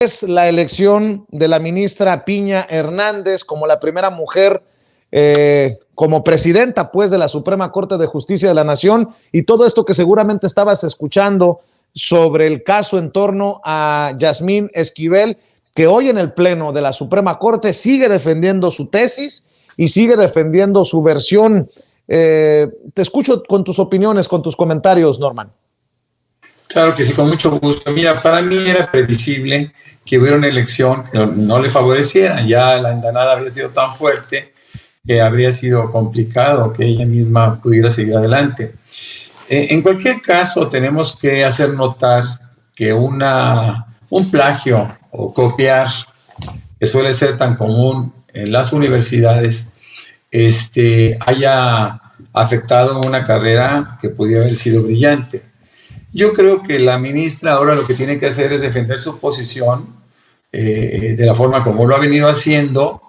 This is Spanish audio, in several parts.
Es la elección de la ministra Piña Hernández como la primera mujer como presidenta pues de la Suprema Corte de Justicia de la Nación, y todo esto que seguramente estabas escuchando sobre el caso en torno a Yasmín Esquivel, que hoy en el pleno de la Suprema Corte sigue defendiendo su tesis y sigue defendiendo su versión. Te escucho con tus opiniones, con tus comentarios, Norman. Claro que sí, con mucho gusto. Mira, para mí era previsible que hubiera una elección que no le favoreciera. Ya la andanada había sido tan fuerte que habría sido complicado que ella misma pudiera seguir adelante. En cualquier caso, tenemos que hacer notar que un plagio o copiar, que suele ser tan común en las universidades, haya afectado una carrera que podía haber sido brillante. Yo creo que la ministra ahora lo que tiene que hacer es defender su posición de la forma como lo ha venido haciendo.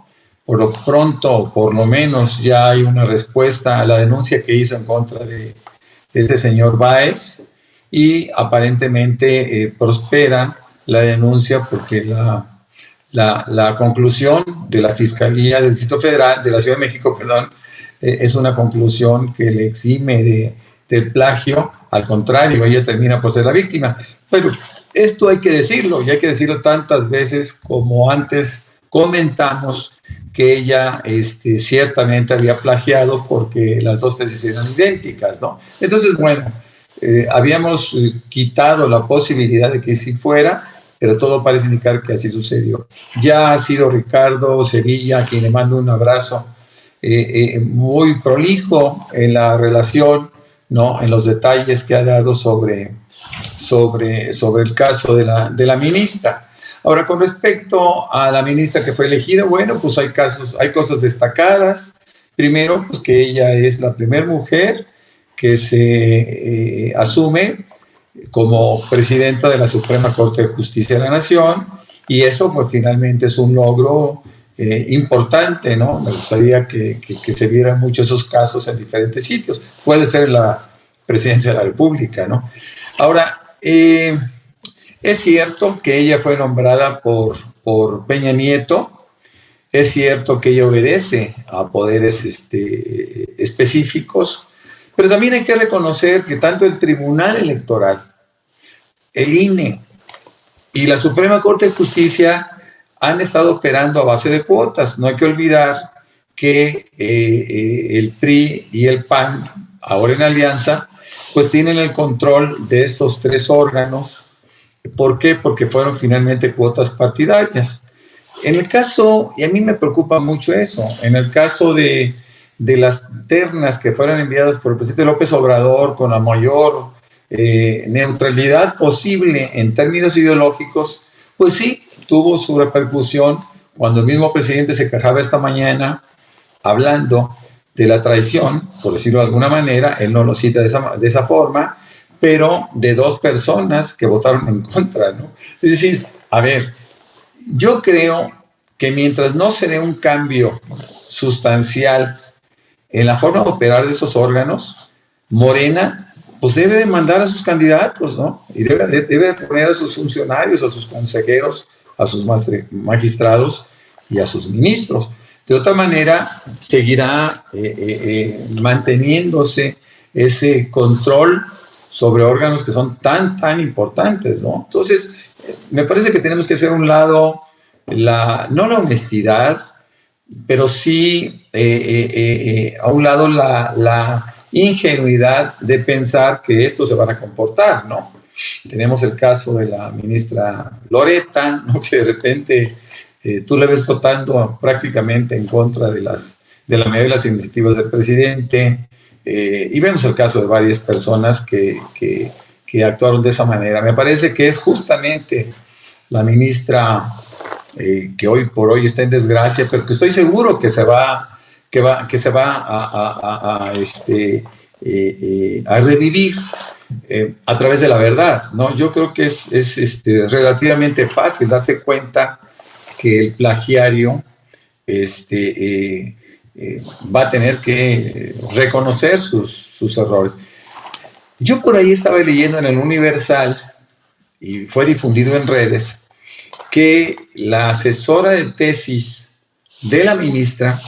Por lo pronto, por lo menos, ya hay una respuesta a la denuncia que hizo en contra de este señor Báez, y aparentemente prospera la denuncia porque la conclusión de la Fiscalía del Distrito Federal, de la Ciudad de México, perdón, es una conclusión que le exime del plagio. Al contrario, ella termina por ser la víctima. Pero esto hay que decirlo, y hay que decirlo tantas veces como antes comentamos que ella ciertamente había plagiado porque las dos tesis eran idénticas, ¿no? Entonces, bueno, habíamos quitado la posibilidad de que sí fuera, pero todo parece indicar que así sucedió. Ya ha sido Ricardo Sevilla, a quien le mando un abrazo, muy prolijo en la relación, ¿no? En los detalles que ha dado sobre el caso de la ministra. Ahora, con respecto a la ministra que fue elegida, bueno, pues hay cosas destacadas. Primero, pues que ella es la primera mujer que se asume como presidenta de la Suprema Corte de Justicia de la Nación, y eso pues finalmente es un logro importante, ¿no? Me gustaría que se vieran muchos esos casos en diferentes sitios. Puede ser la presidencia de la República, ¿no? Ahora, es cierto que ella fue nombrada por Peña Nieto, es cierto que ella obedece a poderes específicos, pero también hay que reconocer que tanto el Tribunal Electoral, el INE y la Suprema Corte de Justicia han estado operando a base de cuotas. No hay que olvidar que el PRI y el PAN, ahora en alianza, pues tienen el control de estos tres órganos. ¿Por qué? Porque fueron finalmente cuotas partidarias. En el caso, y a mí me preocupa mucho eso, en el caso de las ternas que fueron enviadas por el presidente López Obrador con la mayor neutralidad posible en términos ideológicos, pues sí, tuvo su repercusión cuando el mismo presidente se quejaba esta mañana hablando de la traición, por decirlo de alguna manera, él no lo cita de esa forma, pero de dos personas que votaron en contra, ¿no? Es decir, a ver, yo creo que mientras no se dé un cambio sustancial en la forma de operar de esos órganos, Morena pues debe de mandar a sus candidatos, ¿no? Y debe poner a sus funcionarios, a sus consejeros, a sus magistrados y a sus ministros. De otra manera, seguirá manteniéndose ese control sobre órganos que son tan importantes, ¿no? Entonces, me parece que tenemos que hacer a un lado no la honestidad, pero sí a un lado la ingenuidad de pensar que estos se van a comportar, ¿no? Tenemos el caso de la ministra Loretta, ¿no? Que de repente tú la ves votando prácticamente en contra de la mayoría de las iniciativas del presidente, y vemos el caso de varias personas que actuaron de esa manera. Me parece que es justamente la ministra que hoy por hoy está en desgracia, pero que estoy seguro que se va a revivir a través de la verdad, ¿no? Yo creo que es relativamente fácil darse cuenta que el plagiario va a tener que reconocer sus errores. Yo por ahí estaba leyendo en el Universal, y fue difundido en redes, que la asesora de tesis de la ministra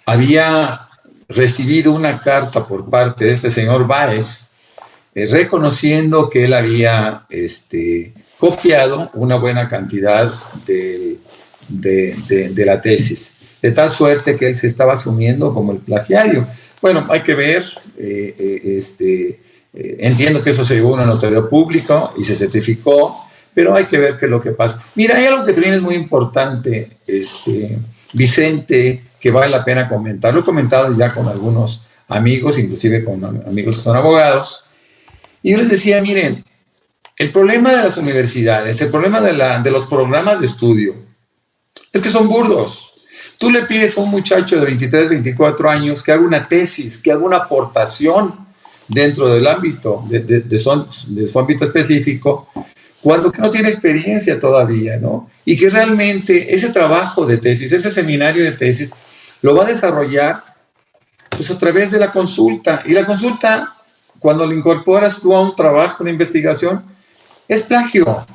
había recibido una carta por parte de este señor Báez, reconociendo que él había copiado una buena cantidad de la tesis, de tal suerte que él se estaba asumiendo como el plagiario. Bueno, hay que ver, entiendo que eso se llevó a una notaría pública y se certificó, pero hay que ver qué es lo que pasa. Mira, hay algo que también es muy importante, Vicente, que vale la pena comentar. Lo he comentado ya con algunos amigos, inclusive con amigos que son abogados, y yo les decía, miren, el problema de las universidades, el problema de los programas de estudio, es que son burdos. Tú le pides a un muchacho de 23, 24 años que haga una tesis, que haga una aportación dentro del ámbito, de su ámbito específico, cuando que no tiene experiencia todavía, ¿no? Y que realmente ese trabajo de tesis, ese seminario de tesis, lo va a desarrollar pues, a través de la consulta. Y la consulta, cuando lo incorporas tú a un trabajo de investigación, es plagio.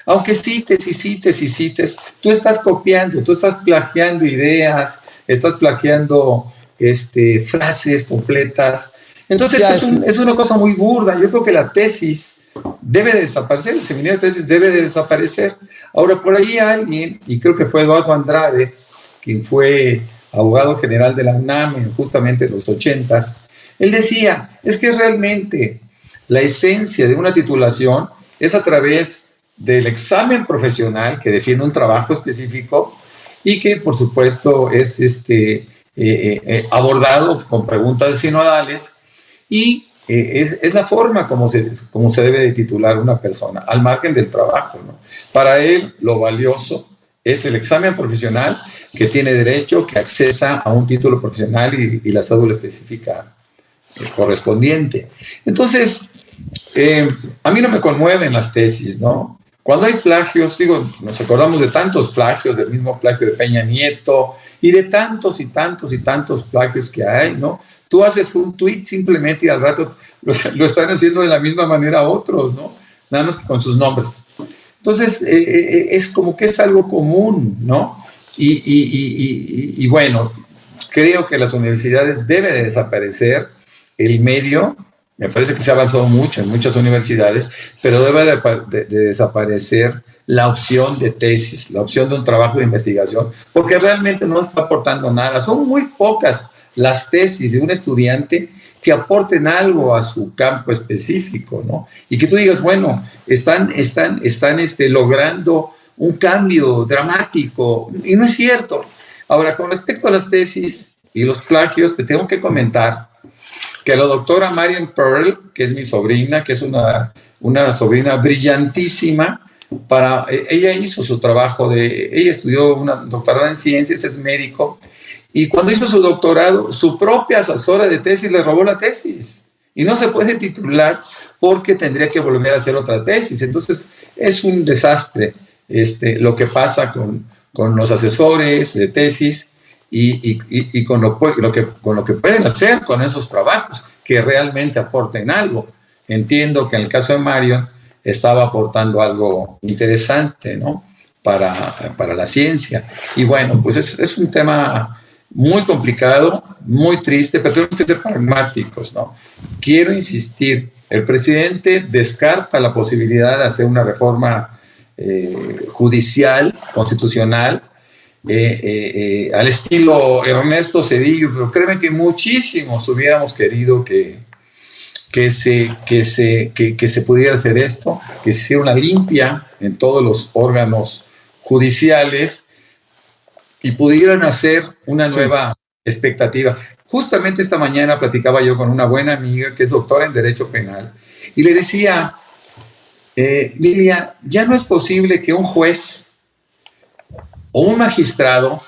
Aunque cites y cites y cites, tú estás copiando, tú estás plagiando ideas, estás plagiando frases completas. Entonces es una cosa muy burda. Yo creo que la tesis debe de desaparecer, el seminario de tesis debe de desaparecer. Ahora, por ahí alguien, y creo que fue Eduardo Andrade, quien fue abogado general de la UNAM justamente en los 80s, él decía, es que realmente la esencia de una titulación es a través del examen profesional que defiende un trabajo específico y que, por supuesto, es abordado con preguntas sinodales y es la forma como se debe de titular una persona, al margen del trabajo, ¿no? Para él, lo valioso es el examen profesional que tiene derecho, que accesa a un título profesional y la cédula específica correspondiente. Entonces, a mí no me conmueven las tesis, ¿no? Cuando hay plagios, digo, nos acordamos de tantos plagios, del mismo plagio de Peña Nieto y de tantos y tantos y tantos plagios que hay, ¿no? Tú haces un tweet simplemente y al rato lo están haciendo de la misma manera otros, ¿no? Nada más que con sus nombres. Entonces, es como que es algo común, ¿no? Y bueno, creo que las universidades deben de desaparecer el medio. Me parece que se ha avanzado mucho en muchas universidades, pero debe de desaparecer la opción de tesis, la opción de un trabajo de investigación, porque realmente no está aportando nada. Son muy pocas las tesis de un estudiante que aporten algo a su campo específico, ¿no? Y que tú digas, bueno, están logrando un cambio dramático, y no es cierto. Ahora, con respecto a las tesis y los plagios, te tengo que comentar que la doctora Marian Pearl, que es mi sobrina, que es una sobrina brillantísima, ella hizo su trabajo, ella estudió una doctorado en ciencias, es médico, y cuando hizo su doctorado, su propia asesora de tesis le robó la tesis, y no se puede titular porque tendría que volver a hacer otra tesis. Entonces, es un desastre lo que pasa con los asesores de tesis, y con lo que pueden hacer con esos trabajos que realmente aporten algo. Entiendo que en el caso de Mario estaba aportando algo interesante, ¿no? para la ciencia. Y bueno, pues es un tema muy complicado, muy triste, pero tenemos que ser pragmáticos, ¿no? Quiero insistir, el presidente descarta la posibilidad de hacer una reforma judicial, constitucional, al estilo Ernesto Zedillo, pero créeme que muchísimos hubiéramos querido que se pudiera hacer esto, que se hiciera una limpia en todos los órganos judiciales y pudieran hacer una nueva expectativa. Justamente esta mañana platicaba yo con una buena amiga que es doctora en Derecho Penal y le decía, Lilia, ya no es posible que un juez o un magistrado,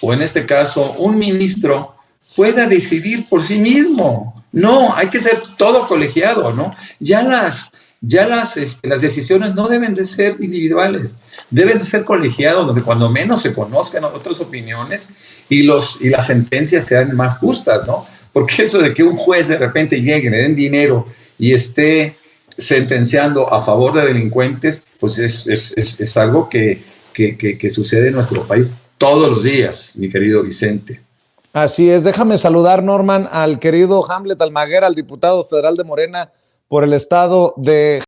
o en este caso un ministro, pueda decidir por sí mismo. No, hay que ser todo colegiado, ¿no? Ya las decisiones no deben de ser individuales, deben de ser colegiados, donde cuando menos se conozcan otras opiniones y las sentencias sean más justas, ¿no? Porque eso de que un juez de repente llegue, le den dinero y esté sentenciando a favor de delincuentes, pues es algo que sucede en nuestro país todos los días, mi querido Vicente. Así es, déjame saludar, Norman, al querido Hamlet Almaguer, al diputado federal de Morena por el estado de